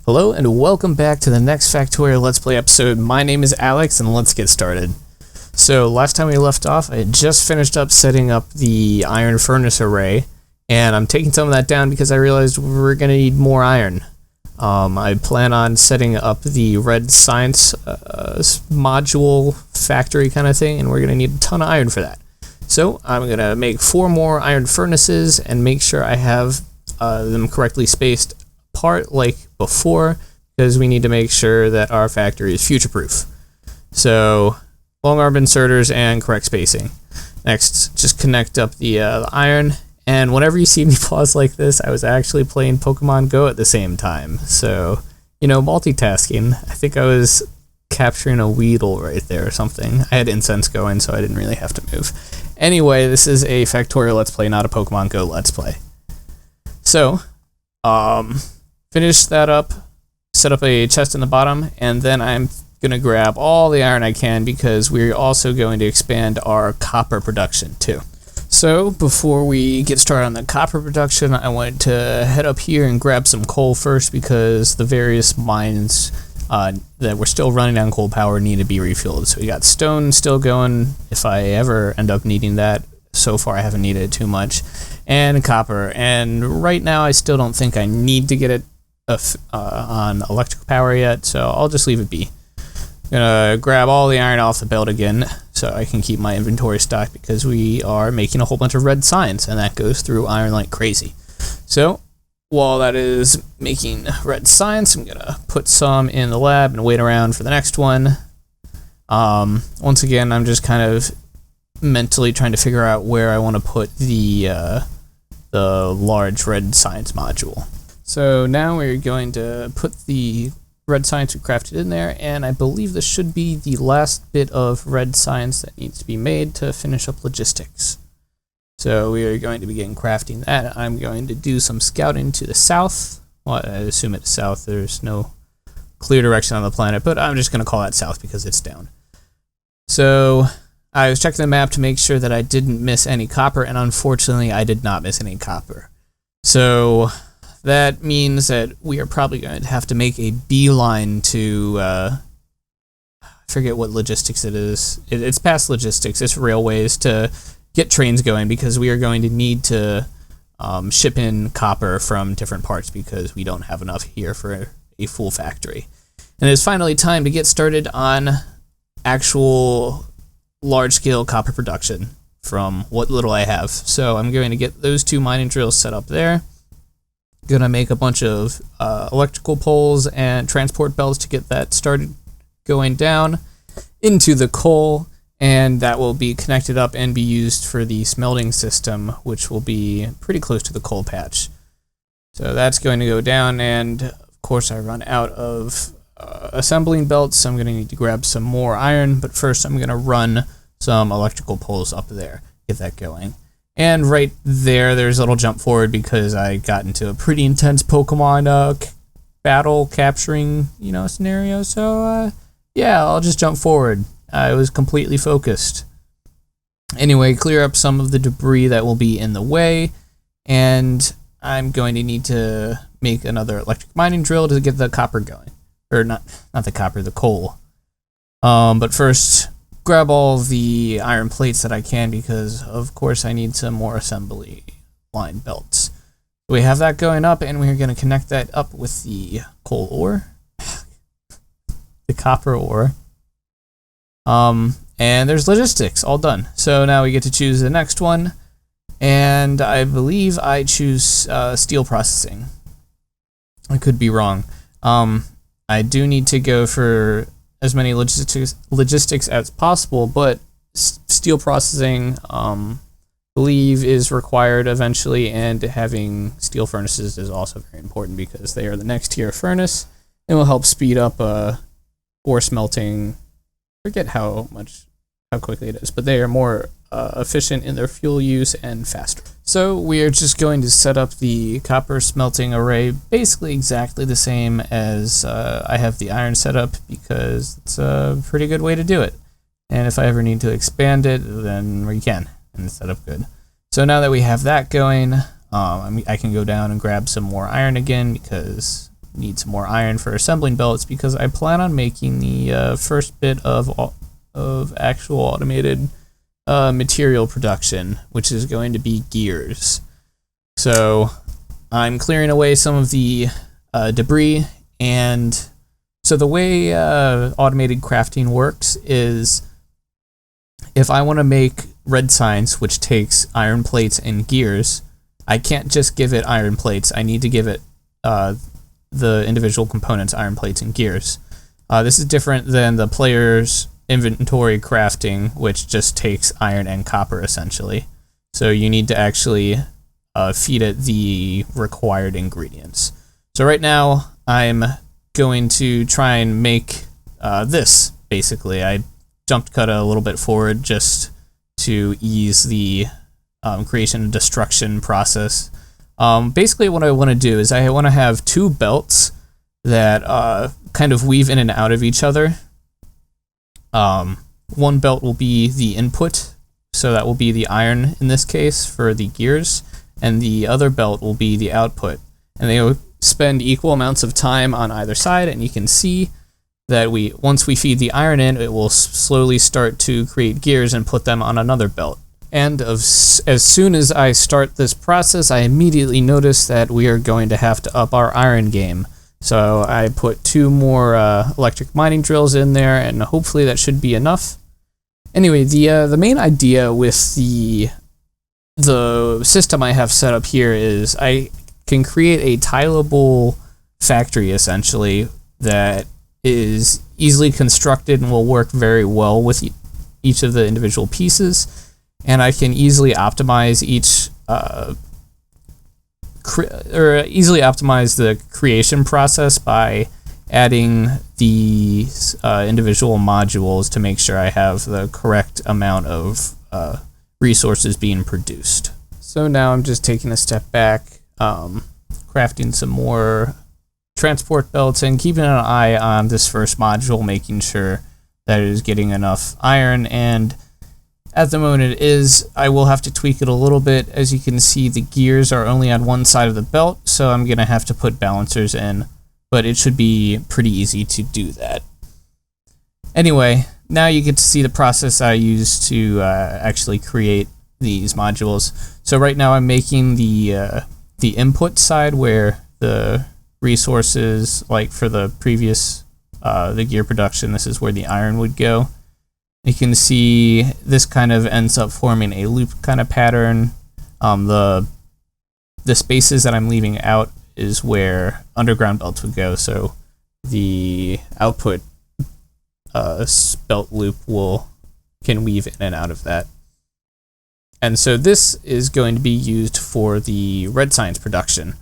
Hello and welcome back to the next Factorio Let's Play episode. My name is Alex and let's get started. So last time we left off, I had just finished up setting up the iron furnace array, and I'm taking some of that down because I realized we're going to need more iron. I plan on setting up the red science module factory kind of thing, and we're going to need a ton of iron for that. So I'm going to make 4 more iron furnaces and make sure I have them correctly spaced apart like before, because we need to make sure that our factory is future-proof. So long arm inserters and correct spacing. Next, just connect up the iron, and whenever you see me pause like this, I was actually playing Pokemon Go at the same time. So, you know, multitasking. I think I was capturing a Weedle right there or something. I had incense going, so I didn't really have to move. Anyway, this is a Factorio Let's Play, not a Pokemon Go Let's Play. So, finish that up, set up a chest in the bottom, and then I'm going to grab all the iron I can because we're also going to expand our copper production too. So before we get started on the copper production, I wanted to head up here and grab some coal first because the various mines that we're still running on coal power need to be refueled. So we got stone still going if I ever end up needing that. So far I haven't needed it too much. And copper. And right now I still don't think I need to get it on electrical power yet, so I'll just leave it be. Gonna grab all the iron off the belt again so I can keep my inventory stocked because we are making a whole bunch of red science and that goes through iron like crazy. So while that is making red science, I'm gonna put some in the lab and wait around for the next one. Once again, I'm just kind of mentally trying to figure out where I want to put the large red science module. So now we're going to put the red science we crafted in there, and I believe this should be the last bit of red science that needs to be made to finish up logistics. So we are going to begin crafting that. I'm going to do some scouting to the south. Well, I assume it's south. There's no clear direction on the planet, but I'm just going to call that south because it's down. So I was checking the map to make sure that I didn't miss any copper, and unfortunately I did not miss any copper. So that means that we are probably going to have to make a beeline to, I forget what logistics it is. It's past logistics. It's railways to get trains going because we are going to need to ship in copper from different parts because we don't have enough here for a full factory. And it's finally time to get started on actual large-scale copper production from what little I have. So I'm going to get those 2 mining drills set up there. Gonna make a bunch of electrical poles and transport belts to get that started going down into the coal, and that will be connected up and be used for the smelting system, which will be pretty close to the coal patch. So that's going to go down, and of course I run out of assembling belts, so I'm going to need to grab some more iron, but first I'm going to run some electrical poles up there, get that going. And right there, there's a little jump forward because I got into a pretty intense Pokemon battle capturing, scenario. So, yeah, I'll just jump forward. I was completely focused. Anyway, clear up some of the debris that will be in the way. And I'm going to need to make another electric mining drill to get the copper going. Or not the copper, the coal. But first, grab all the iron plates that I can because, of course, I need some more assembly line belts. We have that going up, and we're going to connect that up with the coal ore, the copper ore. And there's logistics, all done. So now we get to choose the next one, and I believe I choose steel processing. I could be wrong. I do need to go for as many logistics as possible, but steel processing, believe, is required eventually, and having steel furnaces is also very important because they are the next tier of furnace and will help speed up ore smelting. Forget how quickly it is, but they are more efficient in their fuel use and faster. So we are just going to set up the copper smelting array basically exactly the same as I have the iron set up because it's a pretty good way to do it. And if I ever need to expand it, then we can, and it's set up good. So now that we have that going, I can go down and grab some more iron again because need some more iron for assembling belts because I plan on making the first bit of actual automated material production, which is going to be gears. So I'm clearing away some of the debris, and so the way automated crafting works is if I want to make red signs, which takes iron plates and gears, I can't just give it iron plates. I need to give it the individual components, iron plates and gears. This is different than the player's inventory crafting, which just takes iron and copper essentially. So you need to actually feed it the required ingredients. So right now I'm going to try and make this, basically. I jumped cut a little bit forward just to ease the creation and destruction process. Basically what I want to do is I want to have two belts that kind of weave in and out of each other. One belt will be the input, so that will be the iron in this case for the gears, and the other belt will be the output. And they will spend equal amounts of time on either side, and you can see that once we feed the iron in, it will slowly start to create gears and put them on another belt. And as soon as I start this process, I immediately notice that we are going to have to up our iron game. So I put 2 more electric mining drills in there, and hopefully that should be enough. Anyway, the main idea with the system I have set up here is I can create a tileable factory essentially that is easily constructed and will work very well with each of the individual pieces, and I can easily optimize easily optimize the creation process by adding these individual modules to make sure I have the correct amount of resources being produced. So now I'm just taking a step back, crafting some more transport belts and keeping an eye on this first module, making sure that it is getting enough iron, and at the moment it is. I will have to tweak it a little bit. As you can see, the gears are only on one side of the belt, so I'm going to have to put balancers in, but it should be pretty easy to do that. Anyway, now you get to see the process I used to actually create these modules. So right now I'm making the input side where the resources, like for the previous the gear production, this is where the iron would go. You can see this kind of ends up forming a loop kind of pattern. The spaces that I'm leaving out is where underground belts would go, so the output belt loop can weave in and out of that. And so this is going to be used for the red signs production.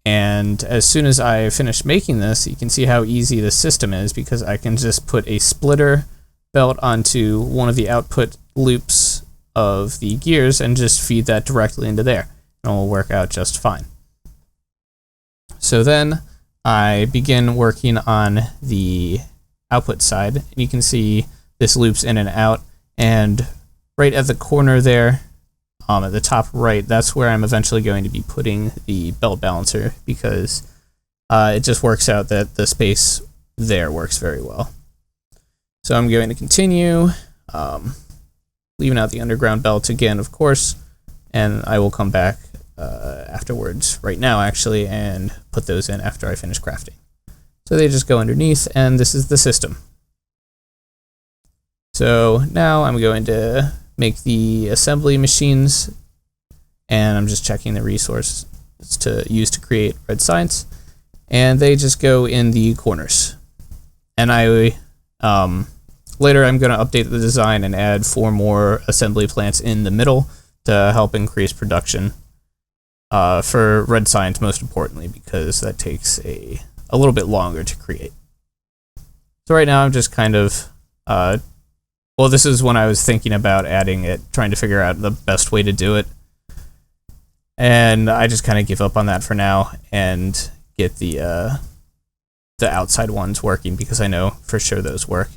And as soon as I finish making this, you can see how easy the system is, because I can just put a splitter belt onto one of the output loops of the gears and just feed that directly into there, and it will work out just fine. So then I begin working on the output side, and you can see this loops in and out, and right at the corner there, at the top right, that's where I'm eventually going to be putting the belt balancer, because it just works out that the space there works very well. So I'm going to continue, leaving out the underground belt again, of course, and I will come back afterwards, right now actually, and put those in after I finish crafting. So they just go underneath, and this is the system. So now I'm going to make the assembly machines, and I'm just checking the resources to use to create red signs, and they just go in the corners. And later I'm going to update the design and add 4 more assembly plants in the middle to help increase production for red signs, most importantly, because that takes a little bit longer to create. So right now I'm just kind of well, this is when I was thinking about adding it, trying to figure out the best way to do it. And I just kind of give up on that for now and get the outside ones working, because I know for sure those work.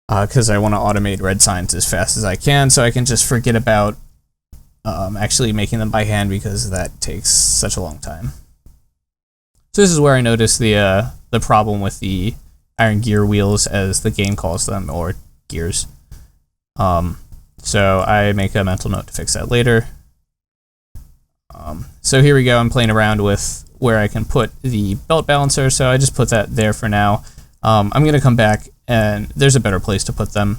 Because I want to automate red signs as fast as I can, so I can just forget about actually making them by hand, because that takes such a long time. So this is where I noticed the problem with the iron gear wheels, as the game calls them, or gears. So I make a mental note to fix that later. So here we go. I'm playing around with where I can put the belt balancer, so I just put that there for now. I'm going to come back, and there's a better place to put them.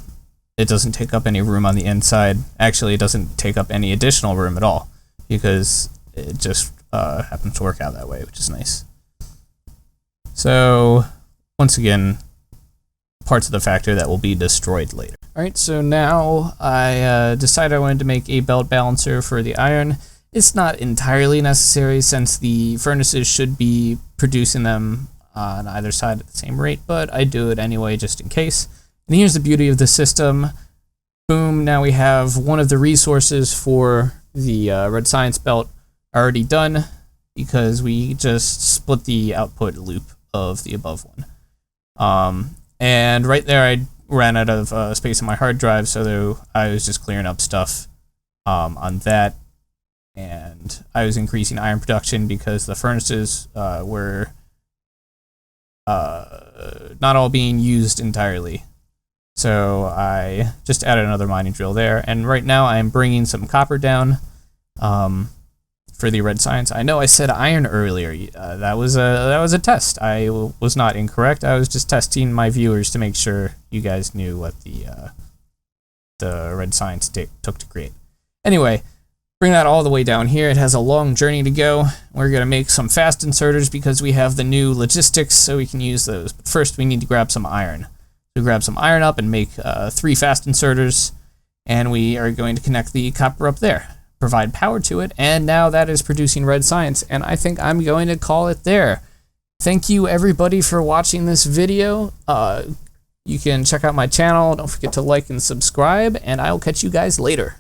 It doesn't take up any room on the inside. Actually, it doesn't take up any additional room at all, because it just happens to work out that way, which is nice. So once again, parts of the factory that will be destroyed later. Alright, so now I decided I wanted to make a belt balancer for the iron. It's not entirely necessary, since the furnaces should be producing them on either side at the same rate, but I do it anyway just in case. And here's the beauty of the system. Boom, now we have one of the resources for the red science belt already done, because we just split the output loop of the above one. And right there I ran out of space on my hard drive, so I was just clearing up stuff on that. And I was increasing iron production because the furnaces were not all being used entirely. So I just added another mining drill there, and right now I'm bringing some copper down for the red science. I know I said iron earlier. That was a test. I was not incorrect. I was just testing my viewers to make sure you guys knew what the red science took to create. Anyway, bring that all the way down here. It has a long journey to go. We're going to make some fast inserters because we have the new logistics, so we can use those. But first we need to grab some iron. So grab some iron up and make 3 fast inserters, and we are going to connect the copper up there, provide power to it, and now that is producing red science, and I think I'm going to call it there. Thank you everybody for watching this video. You can check out my channel. Don't forget to like and subscribe, and I'll catch you guys later.